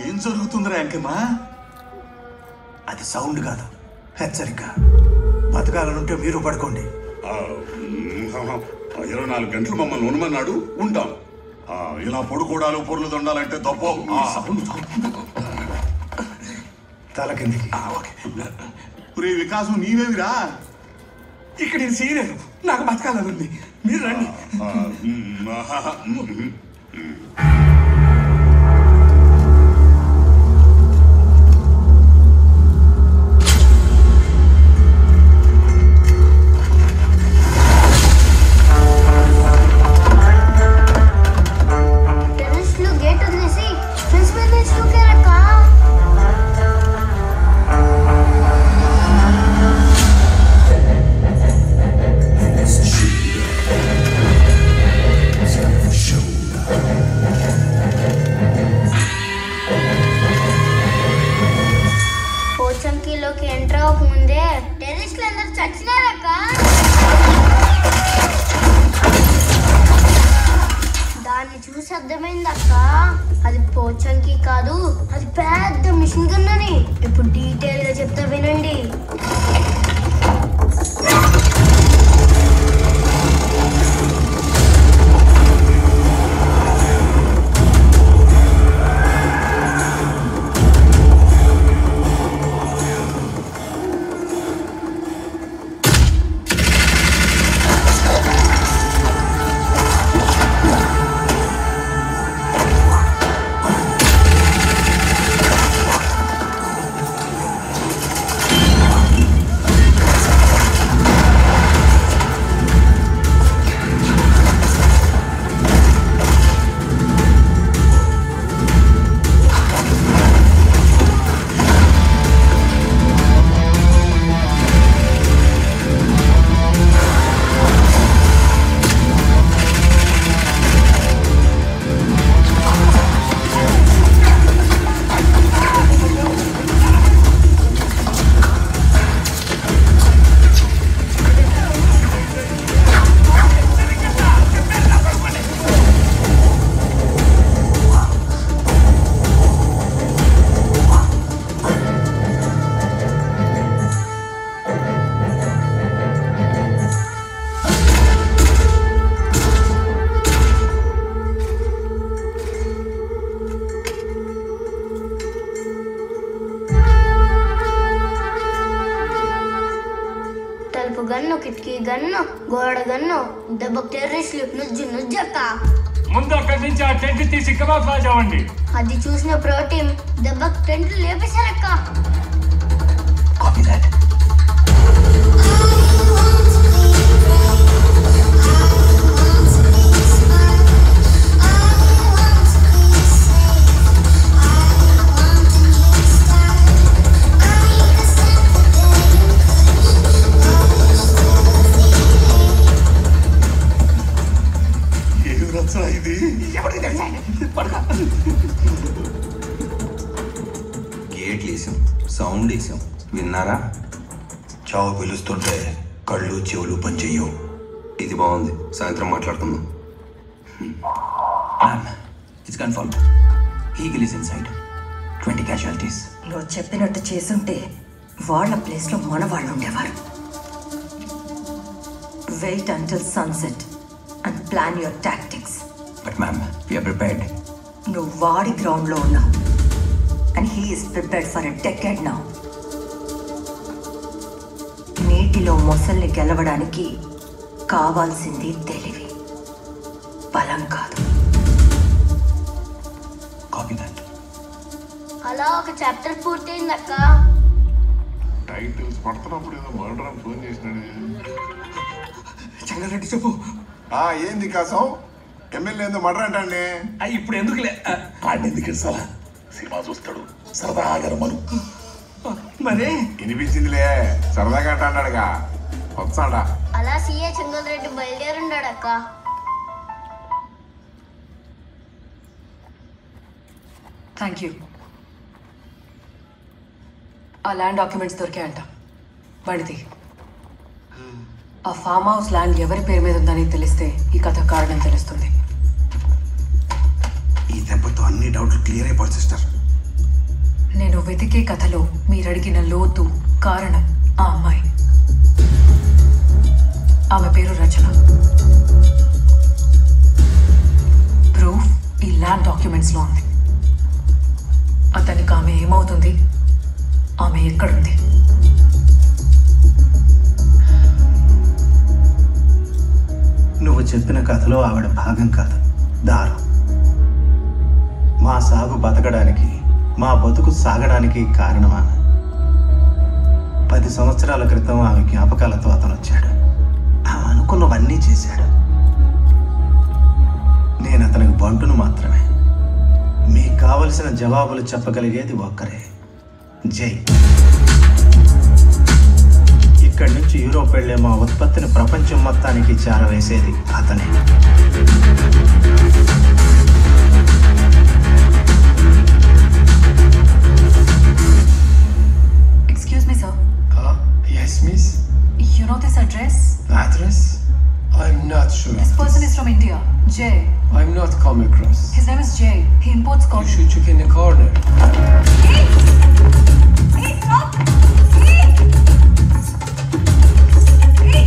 ఏం జరుగుతుందిరా అంకమ్మా? అది సౌండ్ కాదు, హెచ్చరిక. బతకాలనుంటే మీరు పడుకోండి. 24 గంటలు మమ్మల్ని ఉండమన్నాడు, ఉంటాం. ఇలా పొడుకోడాలు పొర్లు దొండాలంటే తప్ప. తల కిందికి. పురే వికాసం నీవేమిరా? ఇక్కడ నేను చేయలేను, నాకు బతకాలనుంది. మీరు రండి. పోచంకిలోకి ఎంటర్ అవ్వకముందే టెర్రరిస్టులు అందరూ చచ్చినారక్క. దాన్ని చూసి అర్థమైందక్క, అది పోచంకి కాదు, అది పెద్ద మిషన్ గన్ అని. ఇప్పుడు డీటెయిల్ గా చెప్తా వినండి. గన్ను, కిటికీ గన్ను, గోడ గన్ను, దెబ్బకు టెర్రరిస్టులు నుజ్జక్క. ముందు అక్కడి నుంచి ఆ టెంట్ తీసి కబాబ్ రాజావండి. అది చూసిన ప్రోటీన్ దెబ్బకు టెంట్లు లేపేశారక్క. గేట్లు వేసాం, సౌండ్ వేసాం, విన్నారా? చావు పిలుస్తుంటే కళ్ళు చెవులు పనిచెయ్యవు. ఇది బాగుంది, సాయంత్రం మాట్లాడుకుందాం. It's confirm. Eagle is inside. 20 casualties. నువ్వు చెప్పినట్టు చేసుంటే వాళ్ళ ప్లేస్లో మన వాళ్ళు ఉండేవారు. Wait until sunset and plan your tactics. But ma'am, we are prepared. నువ్వు వాడి గ్రౌండ్లో ఉన్నావు and he is prepared for a decade now. నీటిలో మొసల్ని గెలవడానికి కావాల్సింది తెలివి, బలం కాదు. Copy that. అలా ఒక చాప్టర్ పూర్తయిందక్క. టైటిల్స్ పడుతున్నప్పుడు ఏదో మర్డర్ అని ఫోన్ చేసినాడు. చెంగారెడ్డి చెప్పు. ఏంది కాసం? ఎమ్మెల్యే ఏందో మర్డర్ అంటండి. ఇప్పుడు ఎందుకులే, ఆడెందుకు ఇస్తావా? సినిమా చూస్తాడు, సరదాగా రమ్మను. మరే వినిపించిందిలే, సరదాగా అంట అన్నాడుగా, వస్తాడా? అలా సీఏ చెంగల్రెడ్డి బయలుదేరుండాడక్క. Thank you. ఆ ల్యాండ్ డాక్యుమెంట్స్ దొరికాయంట. బండిది. ఆ ఫామ్ హౌస్ ల్యాండ్ ఎవరి పేరు మీద ఉందని తెలిస్తే ఈ కథ కారణం తెలుస్తుంది. ఈ దెబ్బతో అన్ని డౌట్లు క్లియర్ అయిపోతుంది సిస్టర్. నేను వెతికే కథలో మీరడిగిన లోతు కారణం ఆ అమ్మాయి. ఆమె పేరు రచన. ప్రూఫ్ ఈ ల్యాండ్ డాక్యుమెంట్స్లో ఉంది. అతనికి ఆమె ఏమవుతుంది, ఆమె ఎక్కడుంది? నువ్వు చెప్పిన కథలో ఆవిడ భాగం కాదు, దారం. మా సాగు బతకడానికి, మా బతుకు సాగడానికి కారణం ఆమె. 10 సంవత్సరాల క్రితం ఆమె జ్ఞాపకాలతో అతను వచ్చాడు. ఆమె అనుకున్నవన్నీ చేశాడు. నేను అతనికి బంటును మాత్రమే. మీకు కావలసిన జవాబులు చెప్పగలిగేది ఒక్కరే, జై. ఇక్కడి నుంచి యూరోప్ వెళ్లే మా ఉత్పత్తిని ప్రపంచం మొత్తానికి చేరవేసేది అతనే. Excuse me, sir. Yes, miss. You know this address? Address? I'm not sure. This person is from India. Jay. I'm not come across. His name is Jay. He imports You cotton. should check in the corner. Hey, stop! Hey! Hey!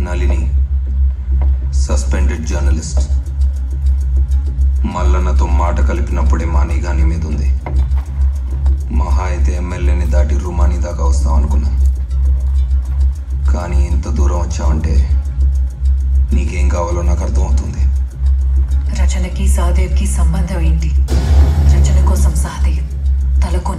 Nalini suspended journalist. మల్లన్నతో మాట కలిపినప్పుడే మా నిఘా నీ మీద ఉంది. మహా అయితే ఎమ్మెల్యేని దాటి రుమానీ దాకా వస్తాం అనుకున్నాం. కానీ ఇంత దూరం వచ్చావంటే నీకేం కావాలో నాకు అర్థమవుతుంది. రచనకి సహదేవ్కి సంబంధం ఏంటి? రచన కోసం సహదేవ్ తలకు